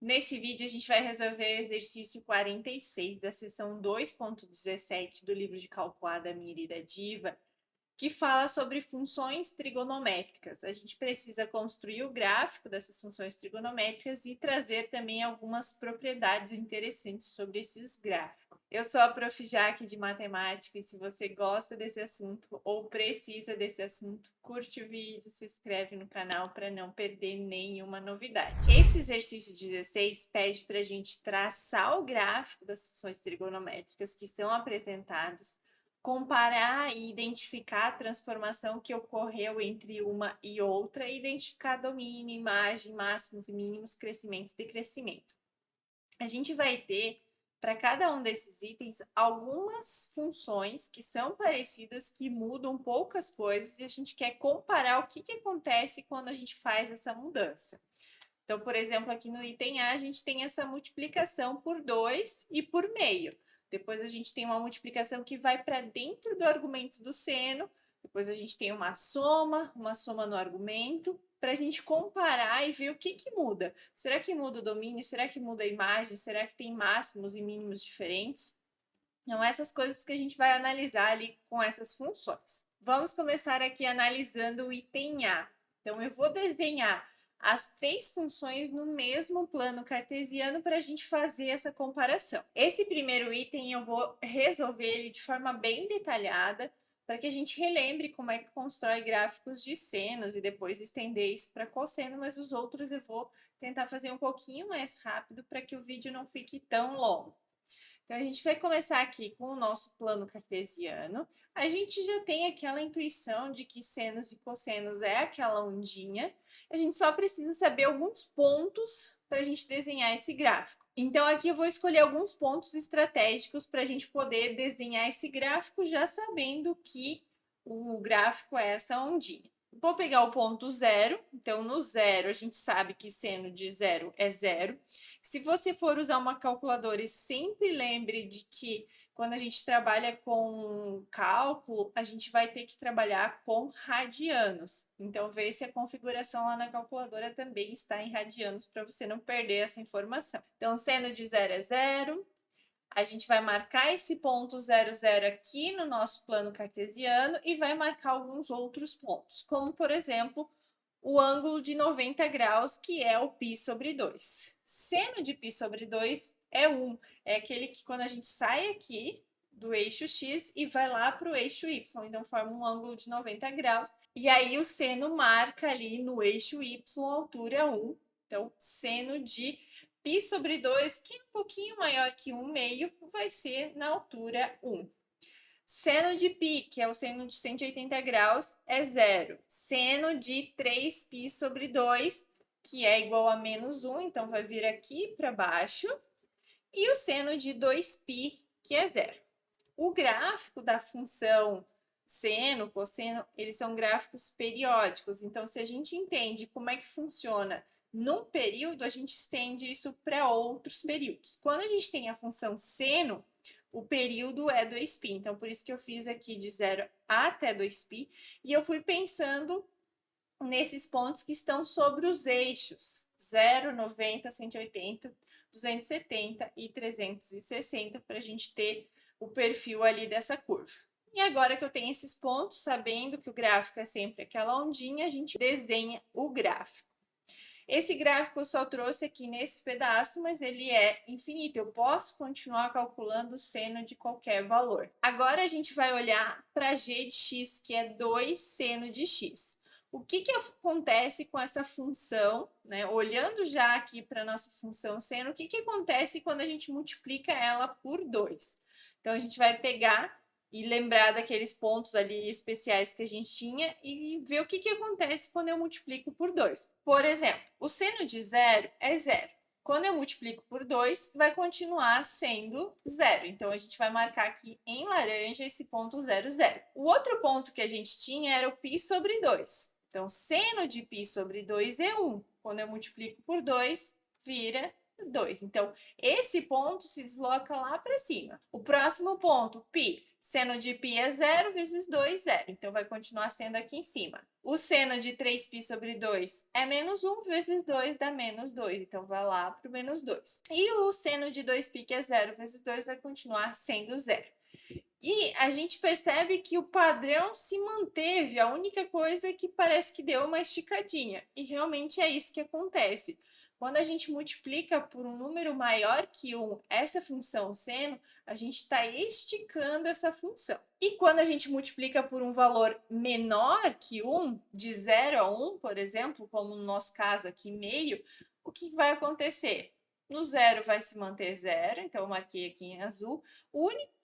Nesse vídeo, a gente vai resolver o exercício 46 da seção 2.17 do livro de cálculo da Miri e da Diva, que fala sobre funções trigonométricas. A gente precisa construir o gráfico dessas funções trigonométricas e trazer também algumas propriedades interessantes sobre esses gráficos. Eu sou a Prof. Jaque de Matemática e se você gosta desse assunto ou precisa desse assunto, curte o vídeo, se inscreve no canal para não perder nenhuma novidade. Esse exercício 16 pede para a gente traçar o gráfico das funções trigonométricas que são apresentados, comparar e identificar a transformação que ocorreu entre uma e outra, e identificar domínio, imagem, máximos e mínimos, crescimento e decrescimento. A gente vai ter, para cada um desses itens, algumas funções que são parecidas, que mudam poucas coisas, e a gente quer comparar o que acontece quando a gente faz essa mudança. Então, por exemplo, aqui no item A, a gente tem essa multiplicação por 2 e por meio. Depois a gente tem uma multiplicação que vai para dentro do argumento do seno. Depois a gente tem uma soma no argumento, para a gente comparar e ver o que muda. Será que muda o domínio? Será que muda a imagem? Será que tem máximos e mínimos diferentes? Então, essas coisas que a gente vai analisar ali com essas funções. Vamos começar aqui analisando o item A. Então, eu vou desenhar as três funções no mesmo plano cartesiano para a gente fazer essa comparação. Esse primeiro item eu vou resolver ele de forma bem detalhada para que a gente relembre como é que constrói gráficos de senos e depois estender isso para cosseno, mas os outros eu vou tentar fazer um pouquinho mais rápido para que o vídeo não fique tão longo. Então, a gente vai começar aqui com o nosso plano cartesiano. A gente já tem aquela intuição de que senos e cossenos é aquela ondinha. A gente só precisa saber alguns pontos para a gente desenhar esse gráfico. Então, aqui eu vou escolher alguns pontos estratégicos para a gente poder desenhar esse gráfico já sabendo que o gráfico é essa ondinha. Vou pegar o ponto zero. Então, no zero, a gente sabe que seno de zero é zero. Se você for usar uma calculadora, sempre lembre de que quando a gente trabalha com cálculo, a gente vai ter que trabalhar com radianos. Então, vê se a configuração lá na calculadora também está em radianos para você não perder essa informação. Então, seno de zero é zero. A gente vai marcar esse ponto 0, 0 aqui no nosso plano cartesiano e vai marcar alguns outros pontos, como, por exemplo, o ângulo de 90 graus, que é o π sobre 2. Seno de π sobre 2 é 1, é aquele que quando a gente sai aqui do eixo x e vai lá para o eixo y, então forma um ângulo de 90 graus, e aí o seno marca ali no eixo y a altura 1, então seno de π sobre 2, que é um pouquinho maior que 1 meio, vai ser na altura 1. Seno de π, que é o seno de 180 graus, é zero. Seno de 3π sobre 2, que é igual a menos 1, então vai vir aqui para baixo. E o seno de 2π, que é zero. O gráfico da função seno, cosseno, eles são gráficos periódicos. Então, se a gente entende como é que funciona num período, a gente estende isso para outros períodos. Quando a gente tem a função seno, o período é 2π, então por isso que eu fiz aqui de 0 até 2π, e eu fui pensando nesses pontos que estão sobre os eixos 0, 90, 180, 270 e 360, para a gente ter o perfil ali dessa curva. E agora que eu tenho esses pontos, sabendo que o gráfico é sempre aquela ondinha, a gente desenha o gráfico. Esse gráfico eu só trouxe aqui nesse pedaço, mas ele é infinito. Eu posso continuar calculando o seno de qualquer valor. Agora a gente vai olhar para g de x, que é 2 seno de x. O que acontece com essa função, né? Olhando já aqui para a nossa função seno, o que acontece quando a gente multiplica ela por 2? Então, a gente vai pegar e lembrar daqueles pontos ali especiais que a gente tinha e ver o que acontece quando eu multiplico por 2. Por exemplo, o seno de zero é zero. Quando eu multiplico por 2, vai continuar sendo zero. Então, a gente vai marcar aqui em laranja esse ponto 0, 0. O outro ponto que a gente tinha era o π sobre 2. Então, seno de π sobre 2 é 1. Quando eu multiplico por 2, vira 2. Então, esse ponto se desloca lá para cima. O próximo ponto, π. Seno de π é 0 vezes 2, 0. Então, vai continuar sendo aqui em cima. O seno de 3π sobre 2 é menos 1 vezes 2 dá menos 2. Então, vai lá para o menos 2. E o seno de 2π, que é 0 vezes 2, vai continuar sendo 0. E a gente percebe que o padrão se manteve, a única coisa é que parece que deu uma esticadinha. E realmente é isso que acontece. Quando a gente multiplica por um número maior que 1 essa função seno, a gente está esticando essa função. E quando a gente multiplica por um valor menor que 1, de 0 a 1, por exemplo, como no nosso caso aqui, meio, o que vai acontecer? No 0 vai se manter 0, então eu marquei aqui em azul.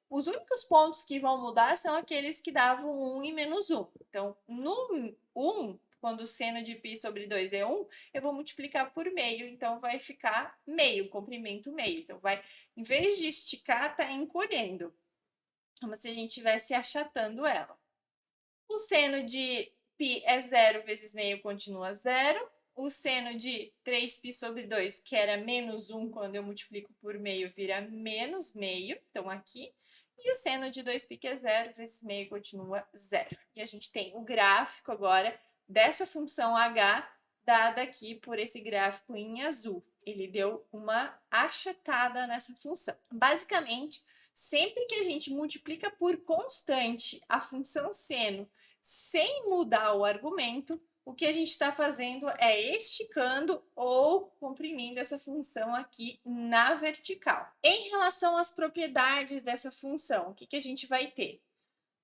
Os únicos pontos que vão mudar são aqueles que davam 1 e menos 1. Então, no 1, quando o seno de π sobre 2 é 1, eu vou multiplicar por meio, então vai ficar meio, comprimento meio. Então, vai, em vez de esticar, tá encolhendo, como se a gente estivesse achatando ela. O seno de π é 0 vezes meio, continua 0. O seno de 3π sobre 2, que era menos 1, quando eu multiplico por meio, vira menos meio, então aqui. E o seno de 2π, que é 0 vezes meio, continua 0. E a gente tem o gráfico agora dessa função h, dada aqui por esse gráfico em azul. Ele deu uma achatada nessa função. Basicamente, sempre que a gente multiplica por constante a função seno sem mudar o argumento, o que a gente está fazendo é esticando ou comprimindo essa função aqui na vertical. Em relação às propriedades dessa função, o que a gente vai ter?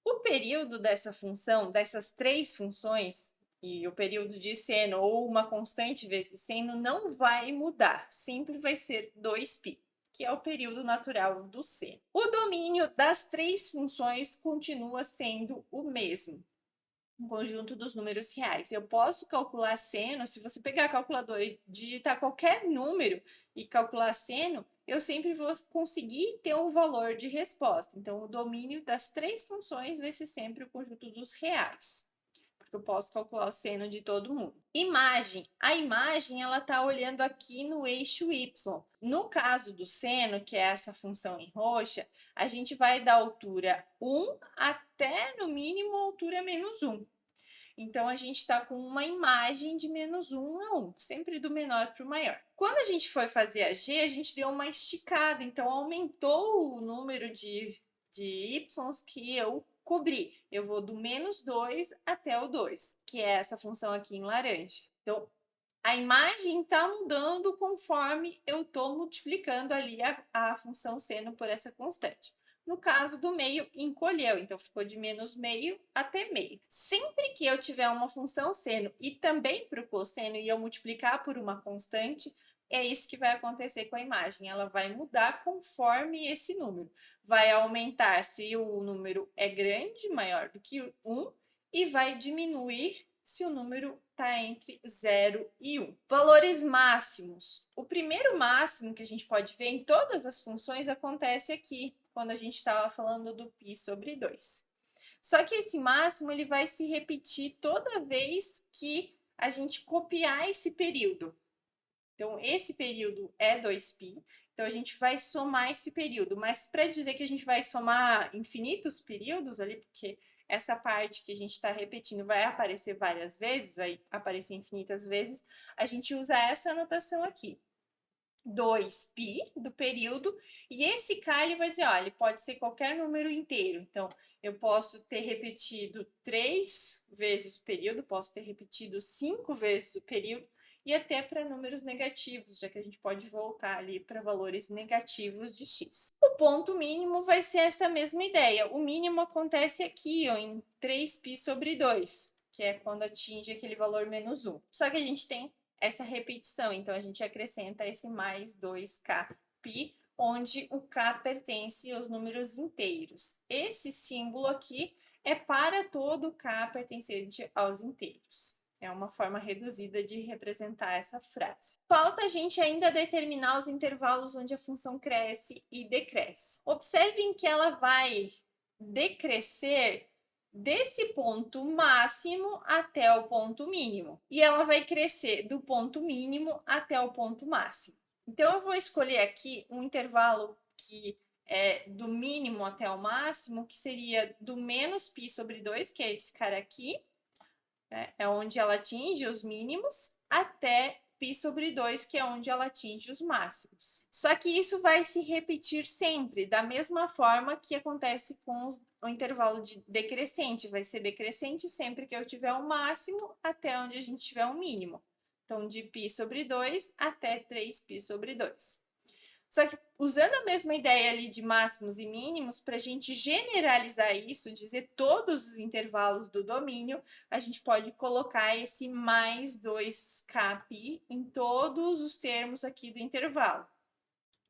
O período dessa função, dessas três funções, e o período de seno ou uma constante vezes seno não vai mudar, sempre vai ser 2π, que é o período natural do seno. O domínio das três funções continua sendo o mesmo, um conjunto dos números reais. Eu posso calcular seno, se você pegar a calculadora e digitar qualquer número e calcular seno, eu sempre vou conseguir ter um valor de resposta. Então, o domínio das três funções vai ser sempre o conjunto dos reais, porque eu posso calcular o seno de todo mundo. Imagem. A imagem, ela está olhando aqui no eixo y. No caso do seno, que é essa função em roxa, a gente vai da altura 1 até, no mínimo, a altura menos 1. Então, a gente está com uma imagem de menos 1 a 1, sempre do menor para o maior. Quando a gente foi fazer a G, a gente deu uma esticada, então aumentou o número de y's que eu cobri. Eu vou do menos 2 até o 2, que é essa função aqui em laranja. Então, a imagem está mudando conforme eu estou multiplicando ali a função seno por essa constante. No caso do meio, encolheu, então ficou de menos meio até meio. Sempre que eu tiver uma função seno e também para o cosseno e eu multiplicar por uma constante, é isso que vai acontecer com a imagem. Ela vai mudar conforme esse número. Vai aumentar se o número é grande, maior do que 1, e vai diminuir se o número está entre 0 e 1. Valores máximos. O primeiro máximo que a gente pode ver em todas as funções acontece aqui, quando a gente estava falando do π sobre 2. Só que esse máximo ele vai se repetir toda vez que a gente copiar esse período. Então, esse período é 2π, então a gente vai somar esse período. Mas para dizer que a gente vai somar infinitos períodos ali, porque essa parte que a gente está repetindo vai aparecer várias vezes, vai aparecer infinitas vezes, a gente usa essa anotação aqui. 2π do período, e esse k ele vai dizer, ó, ele pode ser qualquer número inteiro. Então, eu posso ter repetido 3 vezes o período, posso ter repetido 5 vezes o período, e até para números negativos, já que a gente pode voltar ali para valores negativos de x. O ponto mínimo vai ser essa mesma ideia. O mínimo acontece aqui, ó, em 3π sobre 2, que é quando atinge aquele valor menos 1. Só que a gente tem essa repetição, então a gente acrescenta esse mais 2kπ, onde o k pertence aos números inteiros. Esse símbolo aqui é para todo k pertencente aos inteiros. É uma forma reduzida de representar essa frase. Falta a gente ainda determinar os intervalos onde a função cresce e decresce. Observem que ela vai decrescer desse ponto máximo até o ponto mínimo. E ela vai crescer do ponto mínimo até o ponto máximo. Então, eu vou escolher aqui um intervalo que é do mínimo até o máximo, que seria do menos π sobre 2, que é esse cara aqui, né? É onde ela atinge os mínimos, até π sobre 2, que é onde ela atinge os máximos. Só que isso vai se repetir sempre, da mesma forma que acontece com o intervalo decrescente. Vai ser decrescente sempre que eu tiver o máximo até onde a gente tiver o mínimo. Então, de π sobre 2 até 3π sobre 2. Só que usando a mesma ideia ali de máximos e mínimos, para a gente generalizar isso, dizer todos os intervalos do domínio, a gente pode colocar esse mais 2kπ em todos os termos aqui do intervalo,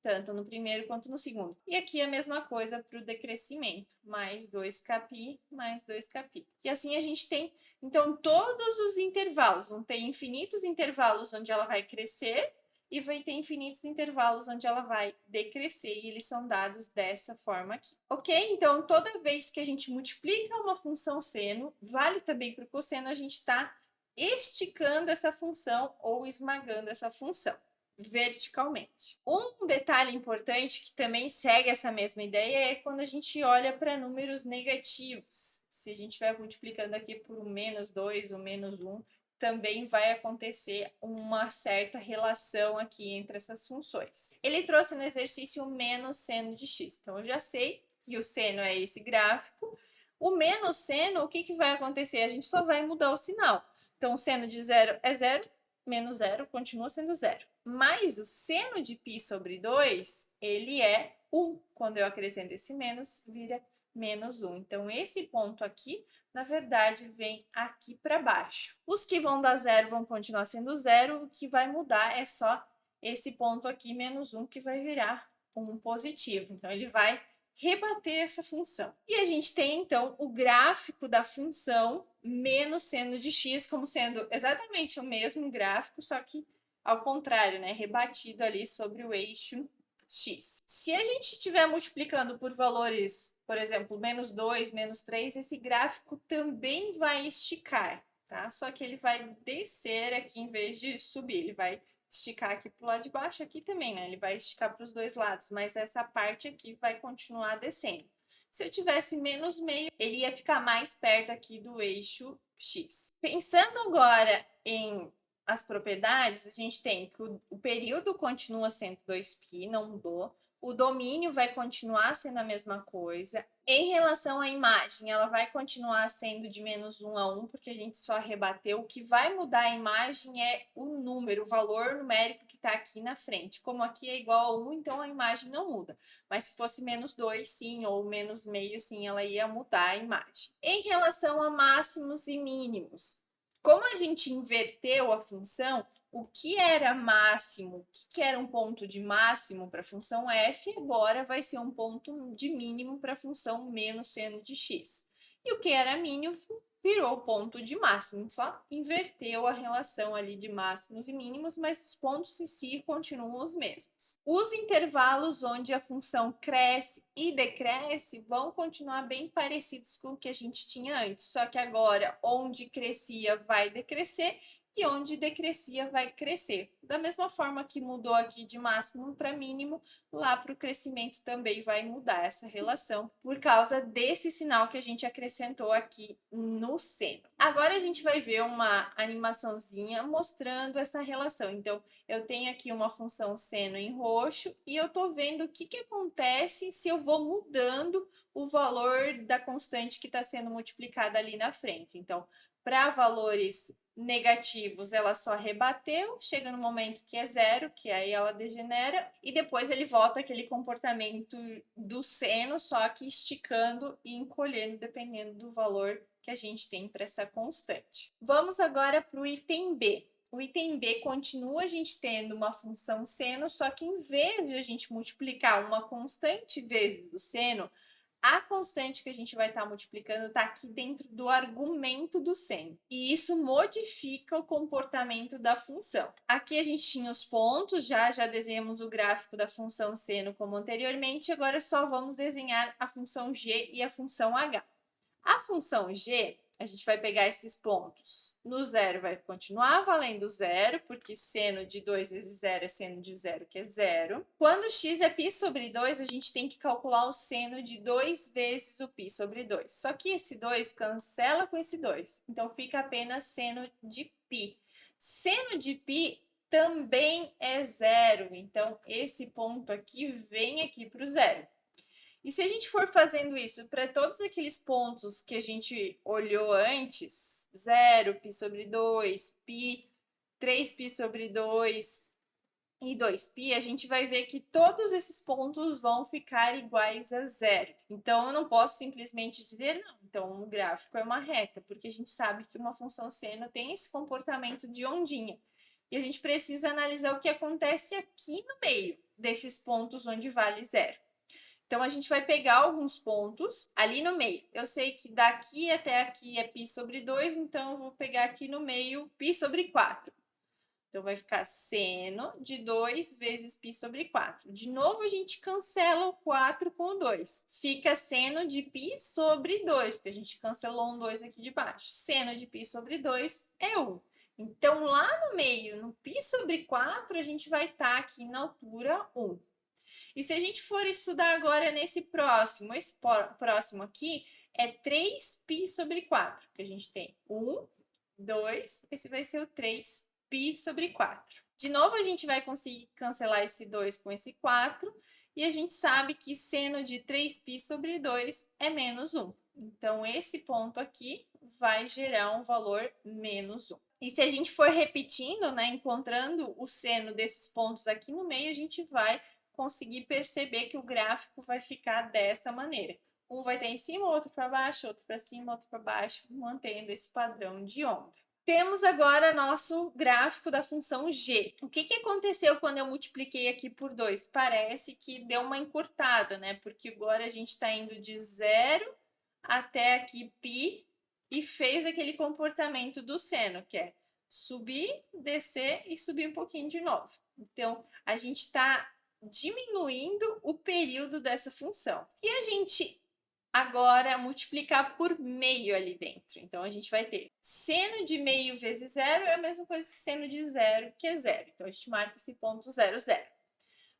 tanto no primeiro quanto no segundo. E aqui a mesma coisa para o decrescimento, mais 2kπ, mais 2kπ. E assim a gente tem, então, todos os intervalos, vão ter infinitos intervalos onde ela vai crescer, e vai ter infinitos intervalos onde ela vai decrescer, e eles são dados dessa forma aqui. Ok? Então, toda vez que a gente multiplica uma função seno, vale também para o cosseno, a gente está esticando essa função ou esmagando essa função verticalmente. Um detalhe importante que também segue essa mesma ideia é quando a gente olha para números negativos. Se a gente estiver multiplicando aqui por um menos 2 ou menos 1, também vai acontecer uma certa relação aqui entre essas funções. Ele trouxe no exercício o menos seno de x. Então, eu já sei que o seno é esse gráfico. O menos seno, o que vai acontecer? A gente só vai mudar o sinal. Então, o seno de 0 é 0, menos 0 continua sendo 0. Mas o seno de π sobre 2, ele é 1. Quando eu acrescento esse menos, vira menos 1. Então, esse ponto aqui, na verdade, vem aqui para baixo. Os que vão dar 0 vão continuar sendo 0, o que vai mudar é só esse ponto aqui, menos 1, que vai virar um positivo. Então, ele vai rebater essa função. E a gente tem, então, o gráfico da função menos seno de x como sendo exatamente o mesmo gráfico, só que ao contrário, né? Rebatido ali sobre o eixo x. Se a gente estiver multiplicando por valores, por exemplo, menos 2, menos 3, esse gráfico também vai esticar, tá? Só que ele vai descer aqui em vez de subir, ele vai esticar aqui para o lado de baixo, aqui também, né? Ele vai esticar para os dois lados, mas essa parte aqui vai continuar descendo. Se eu tivesse menos meio, ele ia ficar mais perto aqui do eixo x. Pensando agora em as propriedades, a gente tem que o período continua sendo 2π, não mudou. O domínio vai continuar sendo a mesma coisa. Em relação à imagem, ela vai continuar sendo de menos 1 a 1, porque a gente só rebateu. O que vai mudar a imagem é o número, o valor numérico que está aqui na frente. Como aqui é igual a 1, então a imagem não muda. Mas se fosse menos 2, sim, ou menos meio, sim, ela ia mudar a imagem. Em relação a máximos e mínimos, como a gente inverteu a função, o que era máximo, o que era um ponto de máximo para a função f, agora vai ser um ponto de mínimo para a função menos seno de x. E o que era mínimo virou ponto de máximo, só inverteu a relação ali de máximos e mínimos, mas os pontos em si continuam os mesmos. Os intervalos onde a função cresce e decresce vão continuar bem parecidos com o que a gente tinha antes, só que agora onde crescia vai decrescer e onde decrescia vai crescer. Da mesma forma que mudou aqui de máximo para mínimo, lá para o crescimento também vai mudar essa relação por causa desse sinal que a gente acrescentou aqui no seno. Agora a gente vai ver uma animaçãozinha mostrando essa relação. Então, eu tenho aqui uma função seno em roxo e eu estou vendo o que acontece se eu vou mudando o valor da constante que está sendo multiplicada ali na frente. Então, para valores negativos, ela só rebateu, chega no momento que é 0, que aí ela degenera, e depois ele volta aquele comportamento do seno, só que esticando e encolhendo, dependendo do valor que a gente tem para essa constante. Vamos agora para o item B. O item B continua a gente tendo uma função seno, só que em vez de a gente multiplicar uma constante vezes o seno, a constante que a gente vai estar multiplicando está aqui dentro do argumento do seno. E isso modifica o comportamento da função. Aqui a gente tinha os pontos, já desenhamos o gráfico da função seno como anteriormente, agora só vamos desenhar a função g e a função h. A função g, a gente vai pegar esses pontos. No zero vai continuar valendo zero, porque seno de 2 vezes zero é seno de zero, que é zero. Quando x é π sobre 2, a gente tem que calcular o seno de 2 vezes o π sobre 2. Só que esse 2 cancela com esse 2, então fica apenas seno de π. Seno de π também é zero, então esse ponto aqui vem aqui para o zero. E se a gente for fazendo isso para todos aqueles pontos que a gente olhou antes, 0, π sobre 2, π, 3π sobre 2 e 2π, a gente vai ver que todos esses pontos vão ficar iguais a zero. Então, eu não posso simplesmente dizer, não, então o gráfico é uma reta, porque a gente sabe que uma função seno tem esse comportamento de ondinha. E a gente precisa analisar o que acontece aqui no meio desses pontos onde vale zero. Então, a gente vai pegar alguns pontos ali no meio. Eu sei que daqui até aqui é π sobre 2, então eu vou pegar aqui no meio π sobre 4. Então, vai ficar seno de 2 vezes π sobre 4. De novo, a gente cancela o 4 com o 2. Fica seno de π sobre 2, porque a gente cancelou um 2 aqui de baixo. Seno de π sobre 2 é 1. Então, lá no meio, no π sobre 4, a gente vai estar aqui na altura 1. E se a gente for estudar agora nesse próximo, esse próximo aqui é 3π sobre 4, que a gente tem 1, 2, esse vai ser o 3π sobre 4. De novo, a gente vai conseguir cancelar esse 2 com esse 4, e a gente sabe que seno de 3π sobre 2 é menos 1. Então, esse ponto aqui vai gerar um valor menos 1. E se a gente for repetindo, né, encontrando o seno desses pontos aqui no meio, a gente vai conseguir perceber que o gráfico vai ficar dessa maneira. Um vai estar em cima, outro para baixo, outro para cima, outro para baixo, mantendo esse padrão de onda. Temos agora nosso gráfico da função g. O que aconteceu quando eu multipliquei aqui por 2? Parece que deu uma encurtada, né? Porque agora a gente está indo de 0 até aqui π e fez aquele comportamento do seno, que é subir, descer e subir um pouquinho de novo. Então, a gente está diminuindo o período dessa função. Se a gente agora multiplicar por meio ali dentro, então a gente vai ter seno de meio vezes zero é a mesma coisa que seno de zero, que é zero. Então, a gente marca esse ponto 0, 0.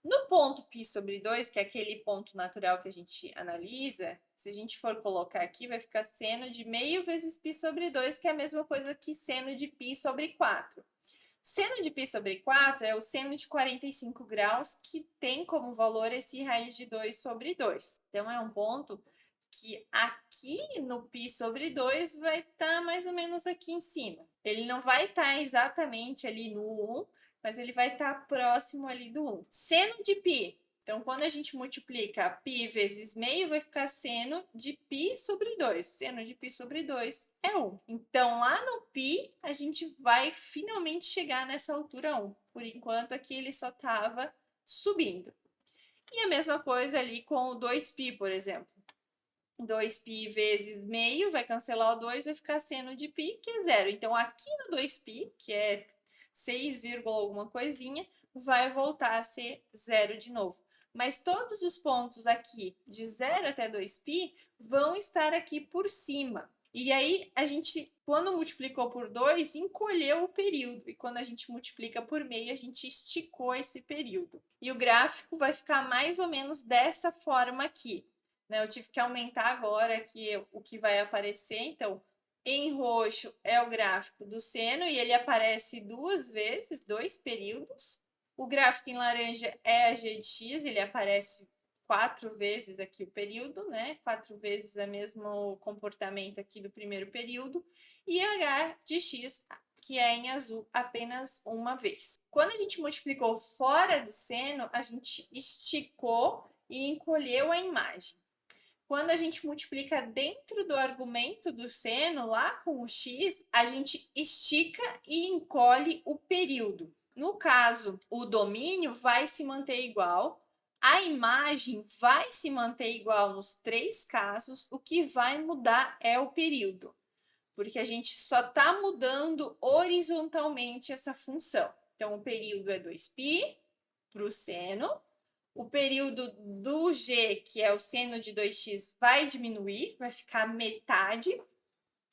No ponto π sobre 2, que é aquele ponto natural que a gente analisa, se a gente for colocar aqui, vai ficar seno de meio vezes π sobre 2, que é a mesma coisa que seno de π sobre 4. Seno de π sobre 4 é o seno de 45 graus, que tem como valor esse raiz de 2 sobre 2. Então, é um ponto que aqui no π sobre 2 vai estar mais ou menos aqui em cima. Ele não vai estar exatamente ali no 1, mas ele vai estar próximo ali do 1. Seno de π. Então, quando a gente multiplica π vezes meio, vai ficar seno de π sobre 2. Seno de π sobre 2 é 1. Então, lá no π, a gente vai finalmente chegar nessa altura 1. Por enquanto, aqui ele só estava subindo. E a mesma coisa ali com o 2π, por exemplo. 2π vezes meio, vai cancelar o 2, vai ficar seno de π, que é 0. Então, aqui no 2π, que é 6, alguma coisinha, vai voltar a ser 0 de novo. Mas todos os pontos aqui de 0 até 2π vão estar aqui por cima. E aí, a gente, quando multiplicou por 2, encolheu o período. E quando a gente multiplica por meio, a gente esticou esse período. E o gráfico vai ficar mais ou menos dessa forma aqui. Eu tive que aumentar agora aqui o que vai aparecer. Então, em roxo é o gráfico do seno e ele aparece 2 vezes, 2 períodos. O gráfico em laranja é a g de x, ele aparece 4 vezes aqui o período, né? 4 vezes o mesmo comportamento aqui do primeiro período. E h de x, que é em azul, apenas uma vez. Quando a gente multiplicou fora do seno, a gente esticou e encolheu a imagem. Quando a gente multiplica dentro do argumento do seno, lá com o x, a gente estica e encolhe o período. No caso, o domínio vai se manter igual, a imagem vai se manter igual nos 3 casos, o que vai mudar é o período, porque a gente só está mudando horizontalmente essa função. Então, o período é 2π para o seno. O período do g, que é o seno de 2x, vai diminuir, vai ficar metade.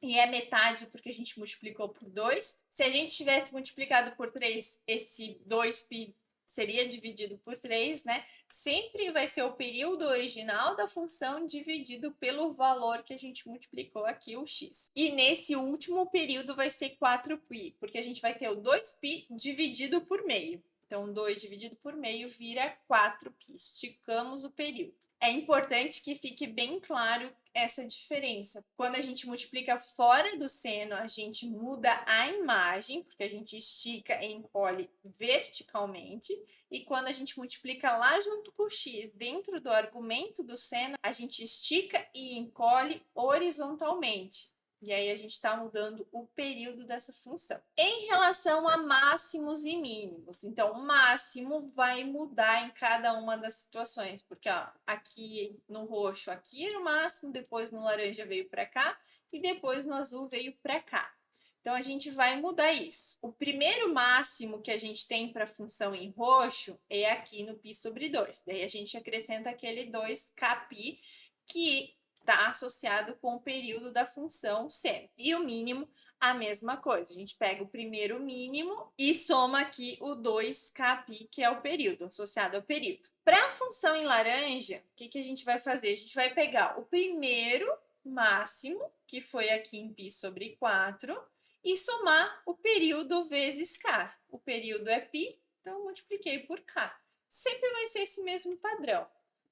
e é metade porque a gente multiplicou por 2. Se a gente tivesse multiplicado por 3, esse 2π seria dividido por 3, né? Sempre vai ser o período original da função dividido pelo valor que a gente multiplicou aqui, o x. E nesse último período vai ser 4π, porque a gente vai ter o 2π dividido por meio. Então, 2 dividido por meio vira 4π. Esticamos o período. É importante que fique bem claro essa diferença. Quando a gente multiplica fora do seno, a gente muda a imagem, porque a gente estica e encolhe verticalmente. E quando a gente multiplica lá junto com o x, dentro do argumento do seno, a gente estica e encolhe horizontalmente. E aí a gente está mudando o período dessa função. Em relação a máximos e mínimos, então o máximo vai mudar em cada uma das situações, porque ó, aqui no roxo aqui era o máximo, depois no laranja veio para cá e depois no azul veio para cá. Então a gente vai mudar isso. O primeiro máximo que a gente tem para a função em roxo é aqui no π sobre 2. Daí a gente acrescenta aquele 2kπ que está associado com o período da função seno. E o mínimo, a mesma coisa. A gente pega o primeiro mínimo e soma aqui o 2kπ, que é o período, associado ao período. Para a função em laranja, o que a gente vai fazer? A gente vai pegar o primeiro máximo, que foi aqui em π sobre 4, e somar o período vezes k. O período é π, então eu multipliquei por k. Sempre vai ser esse mesmo padrão.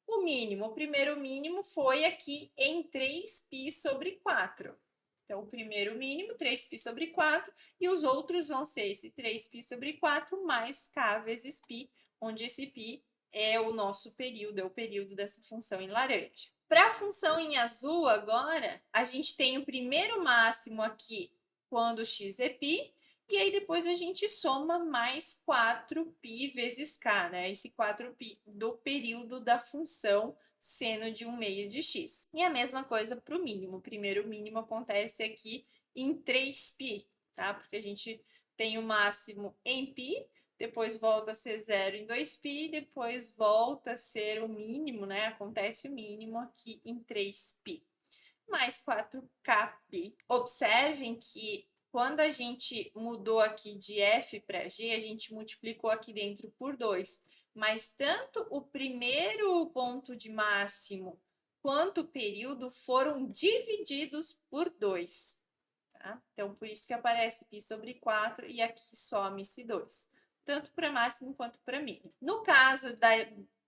O mínimo, o primeiro mínimo foi aqui em 3π sobre 4. Então, o primeiro mínimo, 3π sobre 4, e os outros vão ser esse 3π sobre 4 mais k vezes π, onde esse π é o nosso período, é o período dessa função em laranja. Para a função em azul agora, a gente tem o primeiro máximo aqui quando x é π, e aí depois a gente soma mais 4π vezes k, né? Esse 4π do período da função seno de 1/2 de x. E a mesma coisa para o mínimo. O primeiro mínimo acontece aqui em 3π, tá? Porque a gente tem o máximo em π, depois volta a ser 0 em 2π, depois volta a ser o mínimo, né? Acontece o mínimo aqui em 3π. Mais 4kπ. Observem que quando a gente mudou aqui de f para g, a gente multiplicou aqui dentro por 2. Mas tanto o primeiro ponto de máximo quanto o período foram divididos por 2. Tá? Então, por isso que aparece π sobre 4 e aqui some-se 2. Tanto para máximo quanto para mínimo. No caso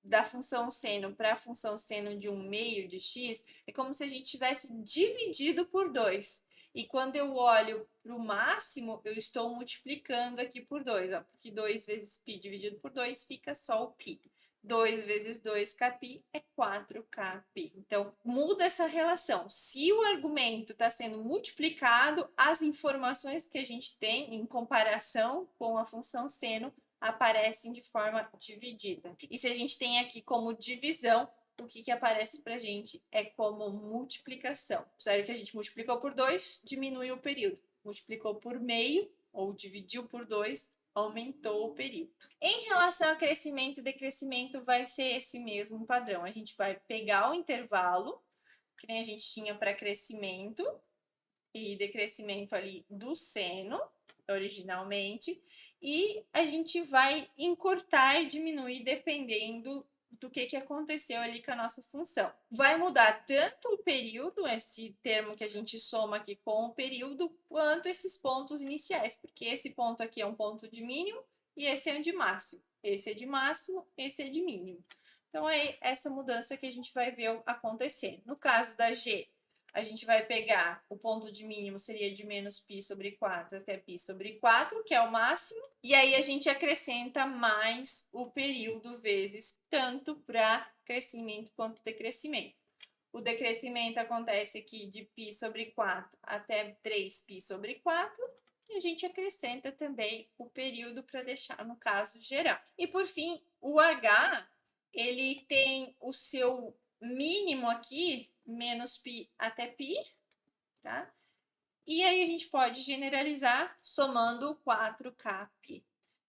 da função seno para a função seno de 1/2 de x, é como se a gente tivesse dividido por 2. E quando eu olho para o máximo, eu estou multiplicando aqui por 2, ó, porque 2 vezes π dividido por 2 fica só o π. 2 vezes 2kπ é 4kπ. Então, muda essa relação. Se o argumento está sendo multiplicado, as informações que a gente tem em comparação com a função seno aparecem de forma dividida. E se a gente tem aqui como divisão, o que aparece para a gente é como multiplicação. Sério que a gente multiplicou por 2, diminui o período. Multiplicou por meio, ou dividiu por 2, aumentou o período. Em relação a crescimento e decrescimento, vai ser esse mesmo padrão. A gente vai pegar o intervalo, que nem a gente tinha para crescimento e decrescimento ali do seno, originalmente, e a gente vai encurtar e diminuir dependendo do que aconteceu ali com a nossa função. Vai mudar tanto o período, esse termo que a gente soma aqui com o período, quanto esses pontos iniciais, porque esse ponto aqui é um ponto de mínimo e esse é um de máximo. Esse é de máximo, esse é de mínimo. Então, é essa mudança que a gente vai ver acontecer. No caso da G, a gente vai pegar o ponto de mínimo, seria de menos π sobre 4 até π sobre 4, que é o máximo, e aí a gente acrescenta mais o período vezes tanto para crescimento quanto decrescimento. O decrescimento acontece aqui de π sobre 4 até 3π sobre 4, e a gente acrescenta também o período para deixar no caso geral. E por fim, o H, ele tem o seu mínimo aqui, menos π até π, tá? E aí a gente pode generalizar somando 4kπ.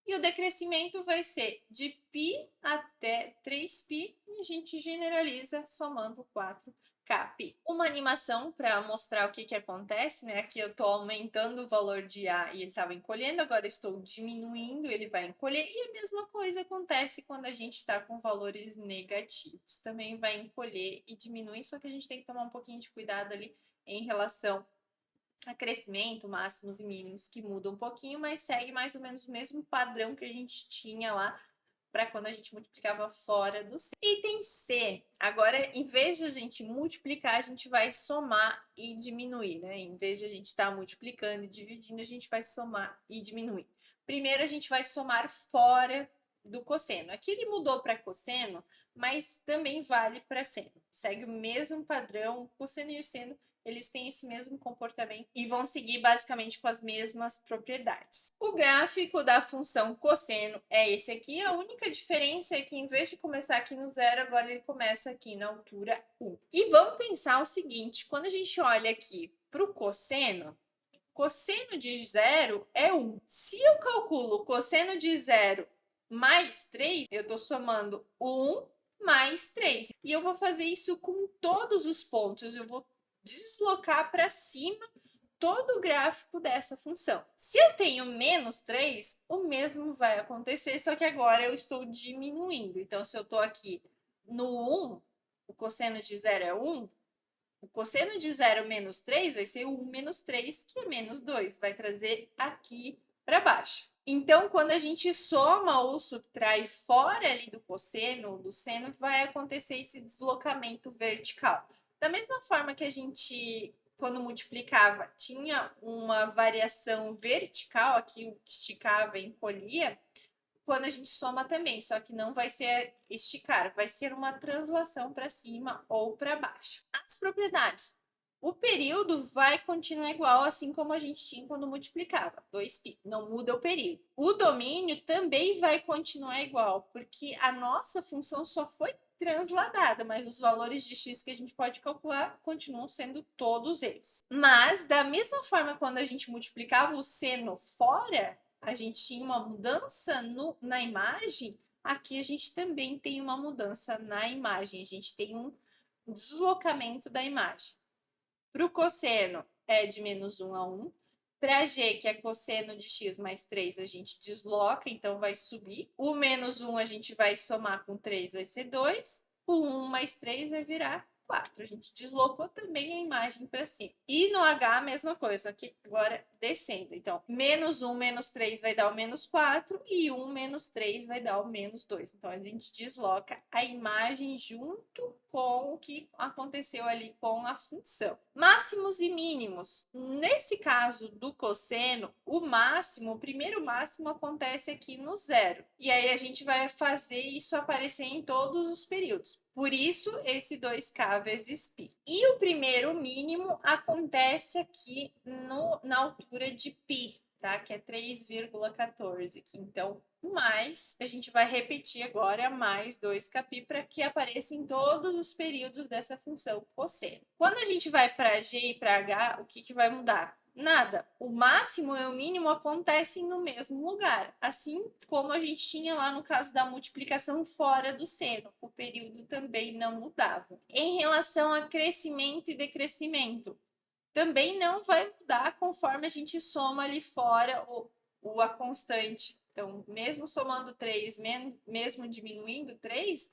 E o decrescimento vai ser de π até 3π, e a gente generaliza somando 4kπ. CAP. Uma animação para mostrar o que que acontece, né? Aqui eu estou aumentando o valor de A e ele estava encolhendo, agora estou diminuindo, ele vai encolher. E a mesma coisa acontece quando a gente está com valores negativos. Também vai encolher e diminuir, só que a gente tem que tomar um pouquinho de cuidado ali em relação a crescimento, máximos e mínimos, que muda um pouquinho, mas segue mais ou menos o mesmo padrão que a gente tinha lá para quando a gente multiplicava fora do C. Item C. Agora, em vez de a gente multiplicar, a gente vai somar e diminuir, né? Em vez de a gente estar multiplicando e dividindo, a gente vai somar e diminuir. Primeiro, a gente vai somar fora do cosseno. Aqui ele mudou para cosseno, mas também vale para seno. Segue o mesmo padrão, o cosseno e o seno eles têm esse mesmo comportamento e vão seguir basicamente com as mesmas propriedades. O gráfico da função cosseno é esse aqui, a única diferença é que em vez de começar aqui no zero, agora ele começa aqui na altura 1. E vamos pensar o seguinte, quando a gente olha aqui para o cosseno de zero é 1. Se eu calculo cosseno de zero mais 3, eu estou somando 1 mais 3. E eu vou fazer isso com todos os pontos, eu vou deslocar para cima todo o gráfico dessa função. Se eu tenho menos 3, o mesmo vai acontecer, só que agora eu estou diminuindo. Então, se eu estou aqui no 1, o cosseno de zero é 1, o cosseno de zero menos 3 vai ser 1 menos 3, que é menos 2, vai trazer aqui para baixo. Então, quando a gente soma ou subtrai fora ali do cosseno ou do seno, vai acontecer esse deslocamento vertical. Da mesma forma que a gente, quando multiplicava, tinha uma variação vertical, aqui o que esticava e encolhia, quando a gente soma também, só que não vai ser esticar, vai ser uma translação para cima ou para baixo. As propriedades. O período vai continuar igual, assim como a gente tinha quando multiplicava, 2π, não muda o período. O domínio também vai continuar igual, porque a nossa função só foi transladada, mas os valores de x que a gente pode calcular continuam sendo todos eles. Mas, da mesma forma, quando a gente multiplicava o seno fora, a gente tinha uma mudança na imagem, aqui a gente também tem uma mudança na imagem, a gente tem um deslocamento da imagem. Para o cosseno é de menos 1 a 1. Para g, que é cosseno de x mais 3, a gente desloca, então vai subir. O menos 1 a gente vai somar com 3, vai ser 2. O 1 mais 3 vai virar 4. A gente deslocou também a imagem para cima. E no H, a mesma coisa, aqui agora descendo. Então, menos 1 menos 3 vai dar o menos 4 e 1 menos 3 vai dar o menos 2. Então, a gente desloca a imagem junto com o que aconteceu ali com a função. Máximos e mínimos. Nesse caso do cosseno, o máximo, o primeiro máximo acontece aqui no zero. E aí a gente vai fazer isso aparecer em todos os períodos. Por isso, esse 2k vezes π. E o primeiro mínimo acontece aqui na altura de π, tá? Que é 3,14. Então, mais, a gente vai repetir agora mais 2kπ para que apareça em todos os períodos dessa função cosseno. Quando a gente vai para g e para h, o que vai mudar? Nada. O máximo e o mínimo acontecem no mesmo lugar, assim como a gente tinha lá no caso da multiplicação fora do seno. O período também não mudava. Em relação a crescimento e decrescimento, também não vai mudar conforme a gente soma ali fora a constante. Então, mesmo somando 3, mesmo diminuindo 3,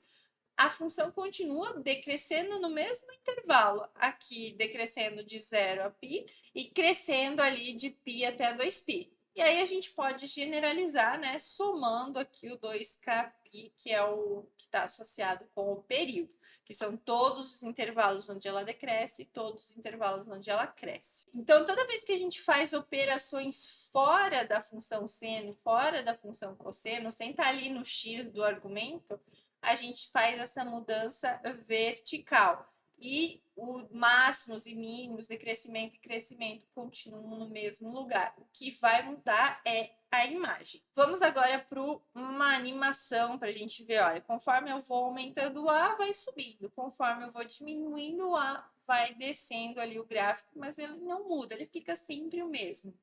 a função continua decrescendo no mesmo intervalo. Aqui, decrescendo de 0 a π e crescendo ali de π até 2π. E aí a gente pode generalizar, né, somando aqui o 2kπ, que é o que está associado com o período, que são todos os intervalos onde ela decresce e todos os intervalos onde ela cresce. Então, toda vez que a gente faz operações fora da função seno, fora da função cosseno, sem estar ali no x do argumento, a gente faz essa mudança vertical. E os máximos e mínimos, decrescimento e crescimento continuam no mesmo lugar. O que vai mudar é a imagem. Vamos agora para uma animação para a gente ver, olha, conforme eu vou aumentando o A, vai subindo. Conforme eu vou diminuindo o A, vai descendo ali o gráfico, mas ele não muda, ele fica sempre o mesmo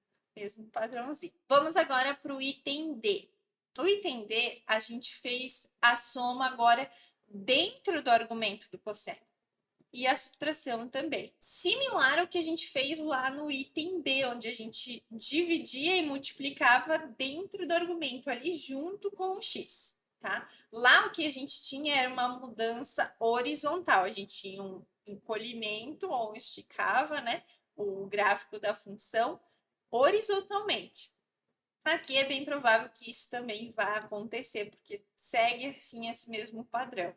padrãozinho. Vamos agora para o item D. O item D, a gente fez a soma agora dentro do argumento do cosseno. e a subtração também. Similar ao que a gente fez lá no item B, onde a gente dividia e multiplicava dentro do argumento ali junto com o x, tá? Lá o que a gente tinha era uma mudança horizontal, a gente tinha um encolhimento ou esticava, né, o gráfico da função horizontalmente. Aqui é bem provável que isso também vá acontecer, porque segue assim esse mesmo padrão.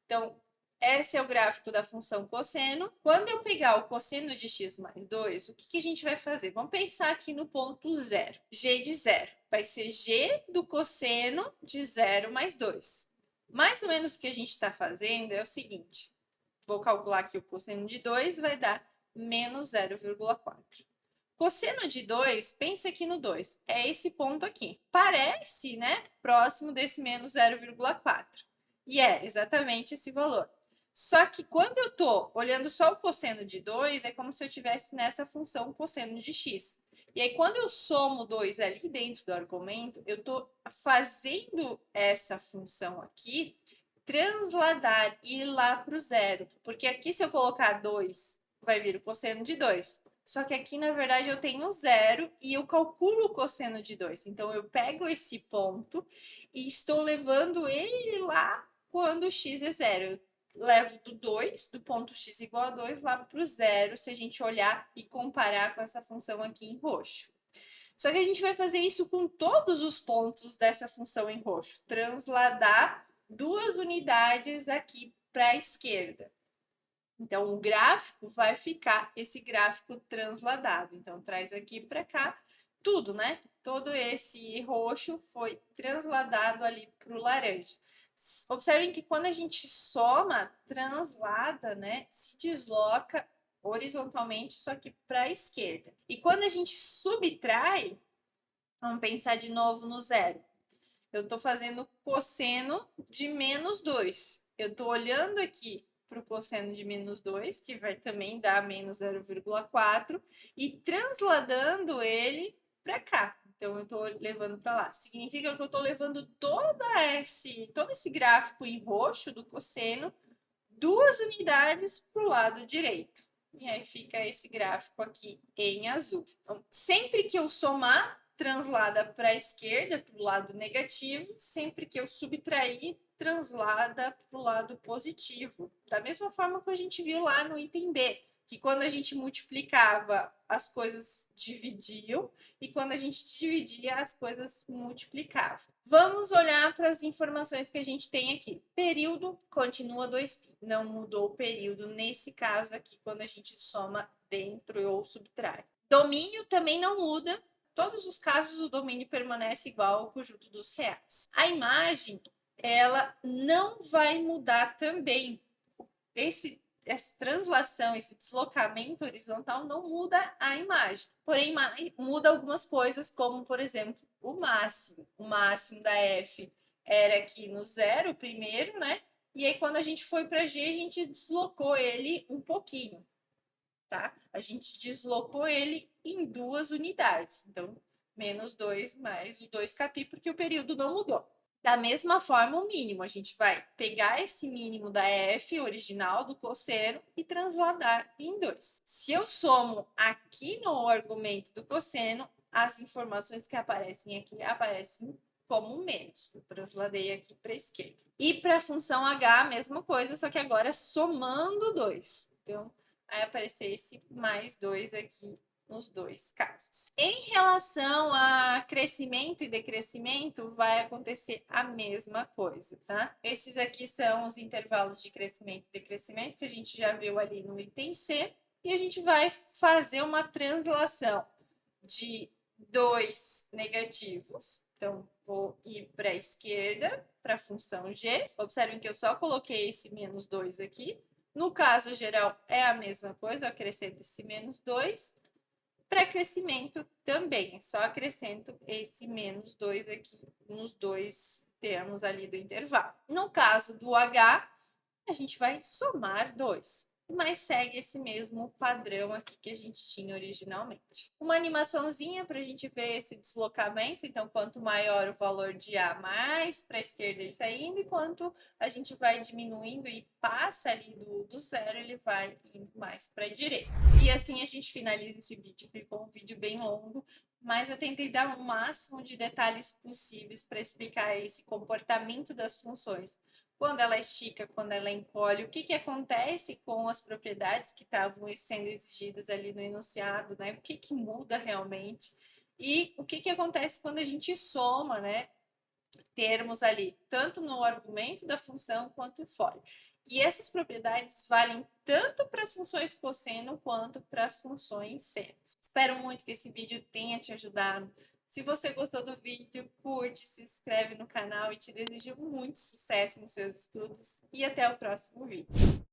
Então, esse é o gráfico da função cosseno. Quando eu pegar o cosseno de x mais 2, o que a gente vai fazer? Vamos pensar aqui no ponto zero. G de zero vai ser g do cosseno de 0 mais 2. Mais ou menos o que a gente está fazendo é o seguinte. Vou calcular aqui o cosseno de 2, vai dar menos 0,4. Cosseno de 2, pensa aqui no 2, é esse ponto aqui. Parece, né, próximo desse menos 0,4. E é exatamente esse valor. Só que quando eu estou olhando só o cosseno de 2, é como se eu estivesse nessa função cosseno de x. E aí, quando eu somo 2 ali dentro do argumento, eu estou fazendo essa função aqui transladar, ir lá para o zero. Porque aqui, se eu colocar 2, vai vir o cosseno de 2. Só que aqui, na verdade, eu tenho zero e eu calculo o cosseno de 2. Então, eu pego esse ponto e estou levando ele lá quando x é zero. Eu levo do 2, do ponto x igual a 2, lá para o zero, se a gente olhar e comparar com essa função aqui em roxo. Só que a gente vai fazer isso com todos os pontos dessa função em roxo. Transladar 2 unidades aqui para a esquerda. Então, o gráfico vai ficar esse gráfico transladado. Então, traz aqui para cá tudo, né? Todo esse roxo foi transladado ali para o laranja. Observem que quando a gente soma, translada, né? Se desloca horizontalmente, só que para a esquerda. E quando a gente subtrai, vamos pensar de novo no zero. Eu estou fazendo cosseno de menos 2. Eu estou olhando aqui para o cosseno de menos 2, que vai também dar menos 0,4, e transladando ele para cá. Então, eu estou levando para lá. Significa que eu estou levando todo esse gráfico em roxo do cosseno, 2 unidades para o lado direito. E aí fica esse gráfico aqui em azul. Então, sempre que eu somar, translada para a esquerda, para o lado negativo. Sempre que eu subtrair, translada para o lado positivo. Da mesma forma que a gente viu lá no item B, que quando a gente multiplicava, as coisas dividiam, e quando a gente dividia, as coisas multiplicavam. Vamos olhar para as informações que a gente tem aqui. Período continua 2π. Não mudou o período nesse caso aqui, quando a gente soma dentro ou subtrai. Domínio também não muda. Todos os casos, o domínio permanece igual ao conjunto dos reais. A imagem, ela não vai mudar também. Essa translação, esse deslocamento horizontal não muda a imagem. Porém, muda algumas coisas, como, por exemplo, o máximo. O máximo da f era aqui no zero primeiro, né? E aí, quando a gente foi para G, a gente deslocou ele um pouquinho, tá? A gente deslocou ele em 2 unidades. Então, menos 2 mais o 2π, porque o período não mudou. Da mesma forma, o mínimo. A gente vai pegar esse mínimo da f original do cosseno e transladar em 2. Se eu somo aqui no argumento do cosseno, as informações que aparecem aqui aparecem como menos. Eu transladei aqui para a esquerda. E para a função h, a mesma coisa, só que agora somando 2. Então, vai aparecer esse mais 2 aqui nos dois casos. Em relação a crescimento e decrescimento, vai acontecer a mesma coisa, tá? Esses aqui são os intervalos de crescimento e decrescimento que a gente já viu ali no item C, e a gente vai fazer uma translação de 2 negativos. Então, vou ir para a esquerda, para a função g. Observem que eu só coloquei esse menos 2 aqui. No caso geral, é a mesma coisa, eu acrescento esse menos 2. Para crescimento também, só acrescento esse menos 2 aqui nos dois termos ali do intervalo. No caso do h, a gente vai somar 2. mas segue esse mesmo padrão aqui que a gente tinha originalmente. Uma animaçãozinha para a gente ver esse deslocamento, então quanto maior o valor de A, mais para a esquerda ele está indo, e quanto a gente vai diminuindo e passa ali do zero, ele vai indo mais para a direita. E assim a gente finaliza esse vídeo, ficou um vídeo bem longo, mas eu tentei dar o máximo de detalhes possíveis para explicar esse comportamento das funções. Quando ela estica, quando ela encolhe, o que acontece com as propriedades que estavam sendo exigidas ali no enunciado, né? O que muda realmente e o que acontece quando a gente soma, né? Termos ali, tanto no argumento da função quanto fora. E essas propriedades valem tanto para as funções cosseno quanto para as funções seno. Espero muito que esse vídeo tenha te ajudado. Se você gostou do vídeo, curte, se inscreve no canal e te desejo muito sucesso nos seus estudos. E até o próximo vídeo.